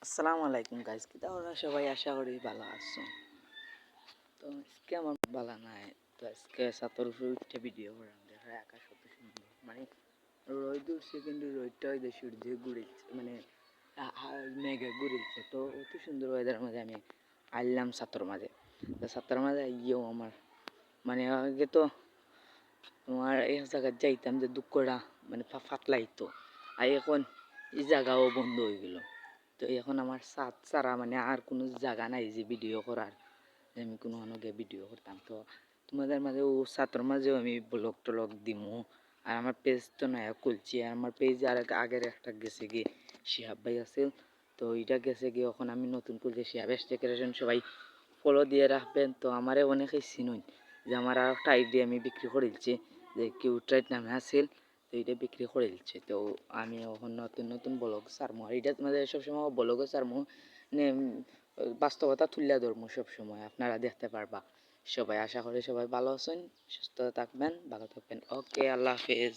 আসসালামু আলাইকুম গাইস, কি তাহলে সবাই আশা করি ভালো আছো। তো আজকে আমার ভালো নাই। তো আজকে সাতর উপরে উঠে ভিডিও করাম, দেখা আকাশ কত সুন্দর, মানে রোদ উঠছে কিন্তু রোদটা ওই যে সূর্য ঘুরেছে, মানে মেঘে ঘুরেছে। তো অত সুন্দর ওয়েদার মাঝে আমি আইলাম সাতর মাঝে। তো সাতর মাঝে গিয়েও আমার মানে আগে তো তোমার এই জায়গায় যাইতাম যে দুঃখটা মানে ফাটলাইতো, আর এখন এই জায়গাও বন্ধ হয়ে গেল। তো এখন আমার সাত ছাড়া মানে আর কোনো জায়গা নাই যে ভিডিও করার, যে আমি কোনো গিয়ে ভিডিও করতাম। তো তোমাদের মাঝে ও ছাত্র মাঝেও আমি ব্লগ টলগ দিমু। আর আমার পেজ তো নয়া খুলছি, আর আমার পেজে আর আগের একটা গেছে গিয়ে শিহাব ভাই আছে, তো ওইটা গেছে গিয়ে এখন আমি নতুন খুলছি শিহাব ডেকোরেশন, সবাই ফলো দিয়ে রাখবেন। তো আমারে অনেকেই চিনুন যে আমার আর একটা আইডি আমি বিক্রি করেছি, যে কিউট্রাইট নামে আছিল, তো এইটা বিক্রি করে দিচ্ছে। তো আমি এখন নতুন নতুন ব্লগ ছাড়মু, আর এটা তোমাদের সবসময় ব্লগও ছাড়মু, মানে বাস্তবতা তুলে ধরমু সবসময়, আপনারা দেখতে পারবা। সবাই আশা করি সবাই ভালো আছেন, সুস্থ থাকবেন, ভালো থাকবেন। ওকে, আল্লাহ হাফেজ।